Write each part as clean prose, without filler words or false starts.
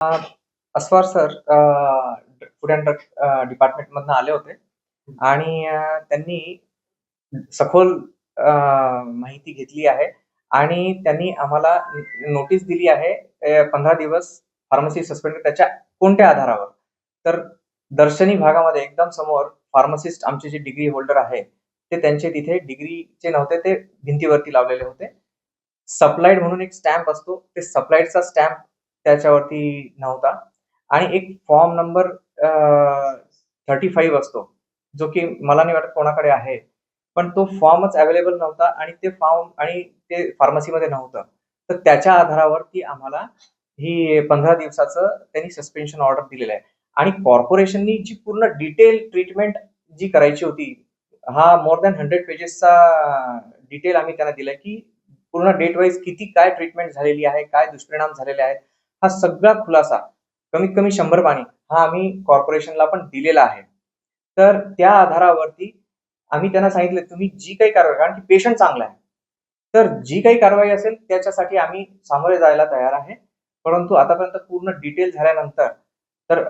अस्वार sir food and drug डिपार्टमेंटमधनं आले होते आणि त्यांनी सखोल माहिती घेतली आहे आणि त्यांनी आम्हाला नोटीस दिली आहे 15 दिवस फार्मसी सस्पेंड त्याच्या कोणत्या आधारावर? तर दर्शनी भागामध्ये एकदम समोर फार्मासिस्ट आमचे जे डिग्री होल्डर आहे, ते त्यांचे तिथे डिग्रीचे नव्हते, ते भिंतीवरती लावलेले होते. सप्लाइड म्हणून एक स्टॅम्प असतो, ते सप्लाइडचा स्टॅम्प त्याच्यावरती नव्हता आणि एक फॉर्म नंबर 35 असतो, जो की मला नाही वाटत कोणाकडे आहे. पण तो फॉर्मच अवेलेबल नव्हता आणि ते फॉर्म आणि ते फार्मसीमध्ये नव्हतं. तर त्याच्या आधारावरती आम्हाला ही 15 दिवसाचं त्यांनी सस्पेन्शन ऑर्डर दिलेलं आहे आणि कॉर्पोरेशननी जी पूर्ण डिटेल ट्रीटमेंट जी करायची होती, हा मोर दॅन 100 पेजेसचा डिटेल आम्ही त्यांना दिलाय, की पूर्ण डेट वाईज किती काय ट्रीटमेंट झालेली आहे, काय दुष्परिणाम झालेले आहेत, हा सगळा खुलासा कमीत कमी 100 पानी हा आम्ही कॉर्पोरेशनला पण दिलेला आहे. तर त्या आधारावरती आम्ही त्यांना सांगितलं तुम्ही जी काही कारवाई, कारण की पेशंट चांगला आहे, तर जी काही कारवाई असेल त्याच्यासाठी आम्ही सामोरे जायला तयार आहे. परंतु आतापर्यंत पूर्ण डिटेल झाल्यानंतर तर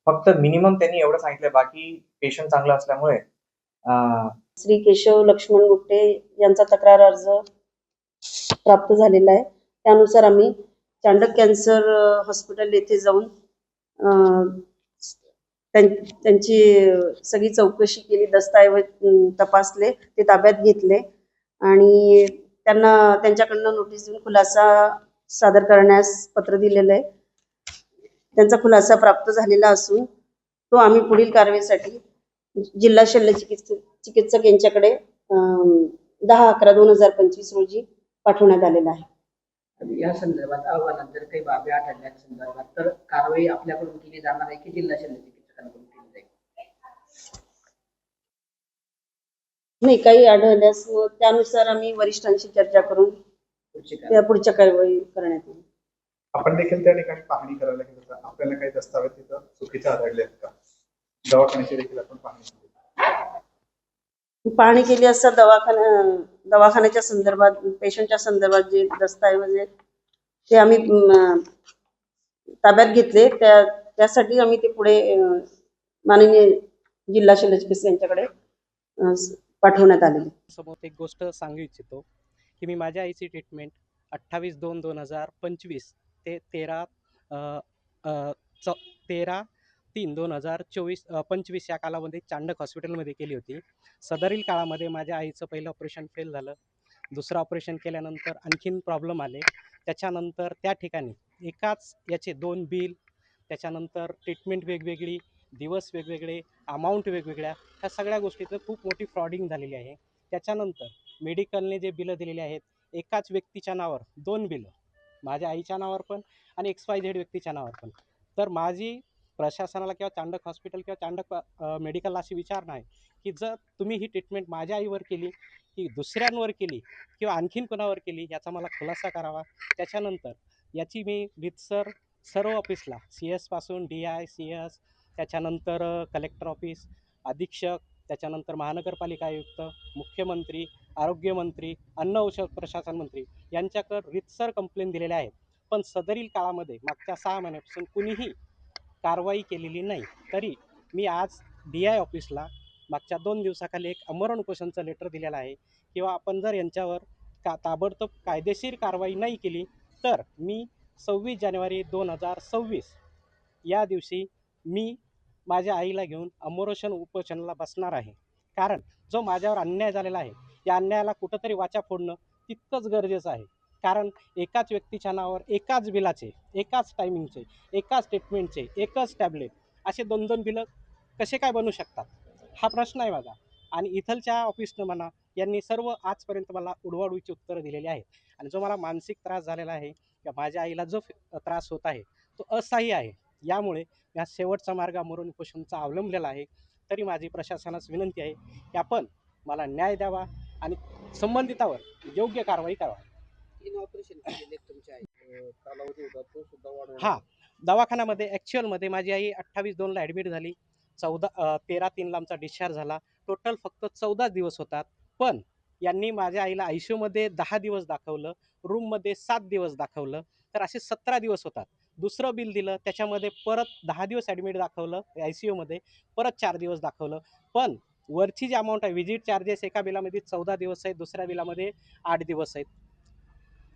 फक्त मिनिमम त्यांनी एवढं सांगितलं, बाकी पेशंट चांगला असल्यामुळे श्री केशव लक्ष्मण गुट्टे यांचा तक्रार अर्ज प्राप्त झालेला आहे. त्यानुसार आम्ही चांडक कॅन्सर हॉस्पिटल येथे जाऊन त्यांची सगळी चौकशी केली, दस्तऐवज तपासले, ते ताब्यात घेतले आणि त्यांना त्यांच्याकडनं नोटीस देऊन खुलासा सादर करण्यास पत्र दिलेलं आहे. त्यांचा खुलासा प्राप्त झालेला असून तो आम्ही पुढील कारवाईसाठी जिल्हा शल्य चिकित्सक यांच्याकडे 10/11/2025 रोजी पाठवण्यात आलेला आहे. या संदर्भात अहवालात जर काही बाबी आढळल्या संदर्भात तर कारवाई आपल्याकडून केली जाणार आहे की जिल्हा शल्य चिकित्सकांकडून केली जाईल? नाही, काही आढळल्यास त्यानुसार आम्ही वरिष्ठांशी चर्चा करून पुढच्या कारवाई करण्यात येईल. आपण देखील त्या ठिकाणी पाहणी करायला गेलो तर आपल्याला काही दस्तावेज तिथं चुकीचे आढळले आहेत का? दवाखान्याची देखील आपण पाहणी केली असता दवाखान्याच्या संदर्भात, पेशंटच्या संदर्भात जे दस्तऐवज आहेत ते आम्ही ताब्यात घेतले. त्यासाठी आम्ही ते पुढे माननीय जिल्हा शल्य चिकित्सक यांच्याकडे पाठवण्यात आलेले. समोर एक गोष्ट सांगू इच्छितो की मी माझ्या आईची ट्रीटमेंट 28/2/2025 ते 13/3/2025 या कालामध्ये चांडक हॉस्पिटलमध्ये केली होती. सदरील काळामध्ये माझ्या आईचं पहिलं ऑपरेशन फेल झालं, दुसरं ऑपरेशन केल्यानंतर आणखीन प्रॉब्लेम आले. त्याच्यानंतर त्या ठिकाणी एकाच याचे 2 बिल, त्याच्यानंतर ट्रीटमेंट वेगवेगळी, दिवस वेगवेगळे, अमाऊंट वेगवेगळ्या, ह्या सगळ्या गोष्टीचं खूप मोठी फ्रॉडिंग झालेली आहे. त्याच्यानंतर मेडिकलने जे बिलं दिलेली आहेत, एकाच व्यक्तीच्या नावावर 2 बिलं, माझ्या आईच्या नावावर पण आणि XYZ व्यक्तीच्या नावावर पण. तर माझी प्रशासनाला किंवा चांडक हॉस्पिटल किंवा चांडक मेडिकलला अशी विचारणा आहे की जर तुम्ही ही ट्रीटमेंट माझ्या आईवर केली की दुसऱ्यांवर केली किंवा आणखीन कोणावर केली याचा मला खुलासा करावा. त्याच्यानंतर याची मी रीतसर सर्व ऑफिसला CS पासून DI, CS, त्याच्यानंतर कलेक्टर ऑफिस, अधीक्षक, त्याच्यानंतर महानगरपालिका आयुक्त, मुख्यमंत्री, आरोग्यमंत्री, अन्न औषध प्रशासन मंत्री यांच्याकडे रीतसर कंप्लेंट दिलेल्या आहेत. पण सदरील काळामध्ये मागच्या 6 महिन्यापासून कुणीही कारवाई केलेली नाही. तरी मी आज DI ऑफिसला मागच्या 2 दिवसाखाली एक आमरण उपोषणचं लेटर दिलेलं आहे किंवा आपण जर यांच्यावर ताबडतोब कायदेशीर कारवाई नाही केली तर मी 26 जानेवारी 2026 या दिवशी मी माझ्या आईला घेऊन आमरण उपोषणाला बसणार आहे. कारण जो माझ्यावर अन्याय झालेला आहे, या अन्यायाला कुठंतरी वाचा फोडणं तितकंच गरजेचं आहे. कारण एकाच व्यक्तीच्या नावावर एकाच बिलाचे, एकाच टायमिंगचे, एकाच ट्रीटमेंटचे, एकच टॅबलेट असे 2-2 बिलं कसे काय बनू शकतात, हा प्रश्न आहे माझा. आणि इथलच्या ऑफिसनं म्हणा यांनी सर्व आजपर्यंत मला उडवाउडवीची उत्तरं दिलेली आहेत. आणि जो मला मानसिक त्रास झालेला आहे किंवा माझ्या आईला जो त्रास होत आहे तो असह्य आहे. यामुळे या शेवटचा मार्ग आमरण उपोषणाचा अवलंबलेला आहे. तरी माझी प्रशासनास विनंती आहे की आपण मला न्याय द्यावा आणि संबंधितावर योग्य कारवाई करावी. 3 ऑपरेशन केले तुमच्या आई, कालावधी होता तो सुद्धा वाढवला. हां, दवाखान्यामध्ये ॲक्च्युअलमध्ये माझी आई 28/2ला ॲडमिट झाली, 13/3ला आमचा डिस्चार्ज झाला. टोटल फक्त 14 दिवस होतात. पण यांनी माझ्या आईला ICUमध्ये 10 दिवस दाखवलं, रूममध्ये 7 दिवस दाखवलं, तर असे 17 दिवस होतात. दुसरं बिल दिलं, त्याच्यामध्ये परत 10 दिवस ॲडमिट दाखवलं ICUमध्ये, परत 4 दिवस दाखवलं. पण वरची जी अमाऊंट आहे, व्हिजिट चार्जेस एका बिलामध्ये 14 दिवस आहेत, दुसऱ्या बिलामध्ये 8 दिवस आहेत.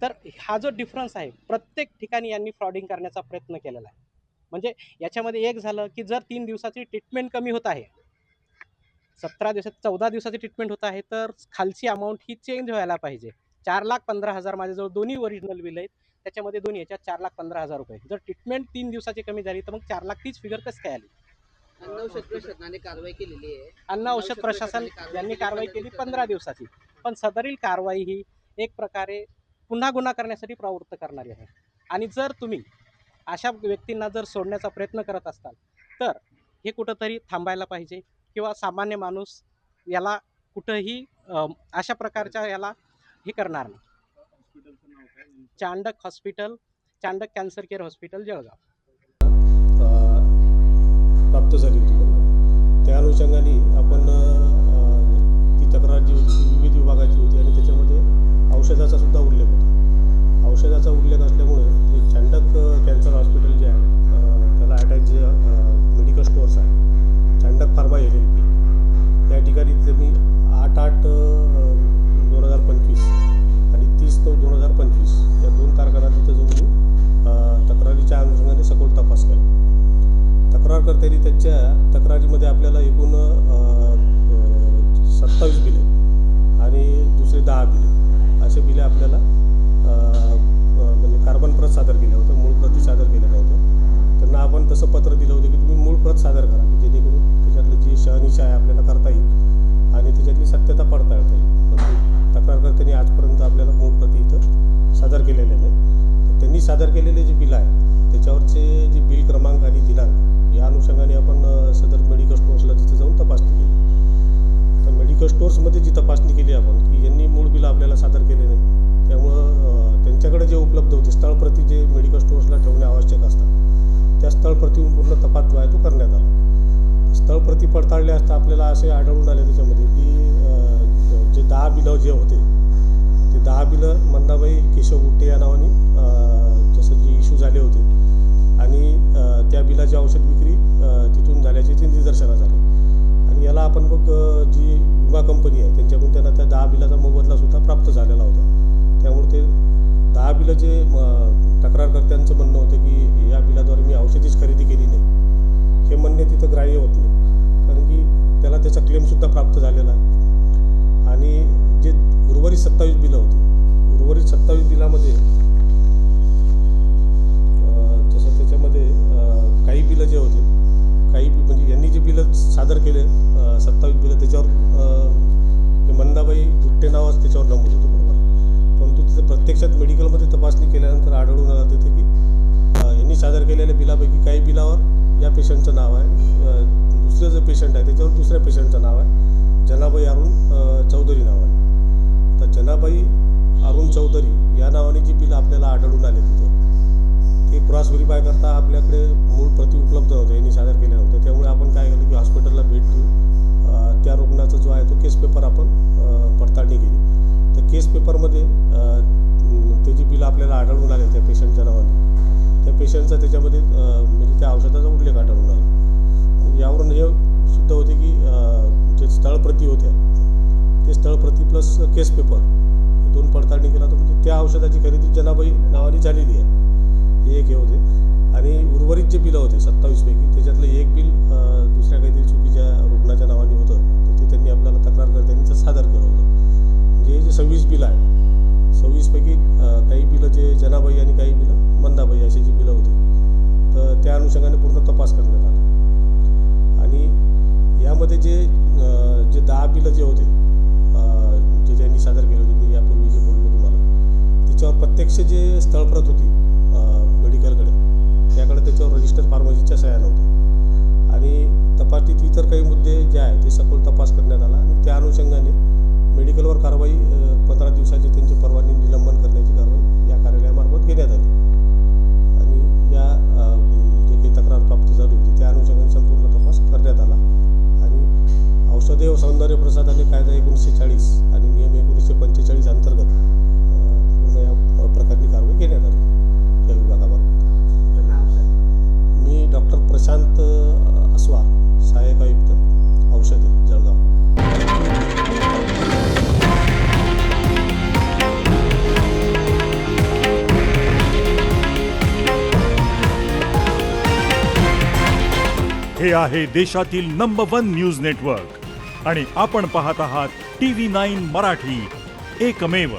तर हा जो डिफरन्स आहे, प्रत्येक ठिकाणी यांनी फ्रॉडिंग करण्याचा प्रयत्न केलेला आहे. म्हणजे याच्यामध्ये एक झालं, की जर 3 दिवसाची ट्रीटमेंट कमी होत आहे, 17 दिवसात 14 दिवसाची ट्रीटमेंट होत आहे, तर खालची अमाऊंट ही चेंज व्हायला पाहिजे. 4,15,000 माझ्याजवळ दोन्ही ओरिजिनल बिल आहेत. त्याच्यामध्ये दोन्ही ह्याच्यात 4,15,000 रुपये. जर ट्रीटमेंट 3 दिवसाची कमी झाली, तर मग 4,00,000 तीच फिगर कसं काय आली? अन्न औषध प्रशासनाने कारवाई केलेली आहे. अन्न औषध प्रशासन यांनी कारवाई केली 15 दिवसाची. पण सदरील कारवाई ही एक प्रकारे पुन्हा गुन्हा करण्यासाठी प्रवृत्त करणारी आहे. आणि जर तुम्ही अशा व्यक्तींना जर सोडण्याचा प्रयत्न करत असाल, तर हे कुठंतरी थांबायला पाहिजे किंवा सामान्य माणूस याला कुठंही अशा प्रकारच्या याला हे करणार नाही. Chandak hospital, Chandak cancer care hospital, Jalgaon. प्राप्त झाली होती. त्या अनुषंगाने आपण ती तक्रार जी होती ती विविध विभागाची होती आणि त्याच्यामध्ये औषधाचा सुद्धा उल्लेख होता. औषधाचा उल्लेख असल्यामुळे ते चांडक कॅन्सर हॉस्पिटल जे आहे त्याला अटॅच जे मेडिकल स्टोअर्स आहे, चांडक फार्मा LLP, त्या ठिकाणी मी 8/8/2025 आणि 30/9/2025 या 2 तारखांना तिथं जाऊन मी तक्रारीच्या अनुषंगाने सखोल तपास केला. तक्रारकर्त्यांनी त्यांच्या तक्रारीमध्ये आपल्याला एकूण 27 बिले आणि दुसरे 10 बिले असे बिले आपल्याला म्हणजे कार्बन प्रत सादर केल्या होत्या, मूळ प्रती सादर केल्या नव्हत्या. त्यांना आपण तसं पत्र दिलं होतं की तुम्ही मूळ प्रत सादर करा, की जेणेकरून त्याच्यातलं जी शहानिशा आहे आपल्याला करता येईल आणि त्याच्यातली सत्यता पडताळता येईल. पण तक्रारकर्त्यांनी आजपर्यंत आपल्याला मूळ प्रती इथं सादर केलेल्या नाही. तर त्यांनी सादर केलेले जे बिल आहे त्याच्यावरचे जे बिल क्रमांक आणि दिनांक या अनुषंगाने आपण सदर मेडिकल स्टोअर्सला तिथे जाऊन तपासणी केली. तर मेडिकल स्टोअर्समध्ये जी तपासणी केली आपण की यांनी मूळ बिल आपल्याला सादर केले नाही, त्यामुळं त्यांच्याकडे जे उपलब्ध होते स्थळप्रती जे मेडिकल स्टोअर्सला ठेवणे आवश्यक असतात, त्या स्थळप्रतीहून पूर्ण तपास जो आहे तो करण्यात आला. स्थळप्रती पडताळले असता आपल्याला असे आढळून आले त्याच्यामध्ये की जे 10 बिलं जे होते ते 10 बिलं मंदाबाई केशव गुट्टे या नावाने जसं जे इश्यू झाले होते आणि त्या बिलाची औषध विक्री तिथून झाल्याचे ते निदर्शनास आले. आणि याला आपण मग जी विमा कंपनी आहे त्यांच्याकडून त्यांना त्या 10 बिलाचा मोबदलासुद्धा प्राप्त झालेला होता. त्यामुळे ते 10 बिलं जे तक्रारकर्त्यांचं म्हणणं होतं की या बिलाद्वारे मी औषधीच खरेदी केली नाही, हे म्हणणे तिथं ग्राह्य होत नाही, कारण की त्याला त्याचा क्लेमसुद्धा प्राप्त झालेला आहे. आणि जे उर्वरित 27 बिलं होती, उर्वरित 27 बिलामध्ये जसं त्याच्यामध्ये काही बिलं जे होते, काही म्हणजे यांनी जे बिलं सादर केले 27 बिलं त्याच्यावर मंदाबाई गुट्टे नावाच त्याच्यावर नमूद होतं, बरोबर. परंतु तिथं प्रत्यक्षात मेडिकलमध्ये तपासणी केल्यानंतर आढळून आलं तिथे की यांनी सादर केलेल्या बिलापैकी काही बिलावर या पेशंटचं नाव आहे, दुसरं जे पेशंट आहे त्याच्यावर दुसऱ्या पेशंटचं नाव आहे, जनाबाई अरुण चौधरी नावाने. तर जनाबाई अरुण चौधरी या नावाने जी बिलं आपल्याला आढळून आले तिथं ते क्रॉस व्हेरीफाय करता आपल्याकडे मूळ प्रती उपलब्ध नव्हत्या, यांनी सादर केल्या नव्हत्या. त्यामुळे आपण काय केलं की हॉस्पिटलला भेट देऊन त्या रुग्णाचा जो आहे तो केस पेपर आपण पडताळणी केली. तर केस पेपरमध्ये ते जी बिलं आपल्याला आढळून आले त्या पेशंटच्या नावाने, त्या पेशंटचा त्याच्यामध्ये म्हणजे त्या औषधाचा उल्लेख आढळून आला. यावरून हे सिद्ध होते की जे स्थळप्रती होत्या ते स्थळप्रती प्लस केस पेपर हे 2 पडताळणी केला तर म्हणजे त्या औषधाची खरेदी जनाबाई नावाने झालेली आहे, हे एक हे होते. आणि उर्वरित जे बिलं होते 27 पैकी त्याच्यातलं एक बिल दुसऱ्या काहीतरी चुकीच्या रुग्णाच्या नावाने होतं, तर ते त्यांनी आपल्याला तक्रारकर्त्यांनी सादर केलं होतं. म्हणजे हे जे 26 बिलं आहे, 26 पैकी काही बिलं जे जनाबाई आणि काही बिलं मंदाबाई अशी जी बिलं होती, तर त्या अनुषंगाने पूर्ण तपास करण्यात आला. आणि यामध्ये जे 10 बिलं जे होते जे ज्यांनी सादर केले होते, मी यापूर्वी जे बोललो तुम्हाला, त्याच्यावर प्रत्यक्ष जे स्थळप्रत होती मेडिकलकडे त्याकडे त्याच्यावर रजिस्टर फार्मसीच्या सह्या नव्हत्या. आणि तपासणीत इतर काही मुद्दे जे आहे ते सखोल तपास करण्यात आला आणि त्या अनुषंगाने मेडिकलवर कारवाई 15 दिवसाची त्यांची परवानगी निलंबन करण्याची कारवाई या कार्यालयामार्फत घेण्यात आली. आणि या जे काही तक्रार प्राप्त झाली होती त्या अनुषंगाने संपूर्ण तपास करण्यात आला. आणि औषधे व सौंदर्य प्रसाधने कायदा 1940 आणि नियम 1945 अंतर्गत पूर्ण या प्रकारची कारवाई घेण्यात आली या विभागामार्फत. हे आहे देशातील नंबर 1 न्यूज नेटवर्क आणि आपण पाहत आहात TV9 मराठी, एकमेव.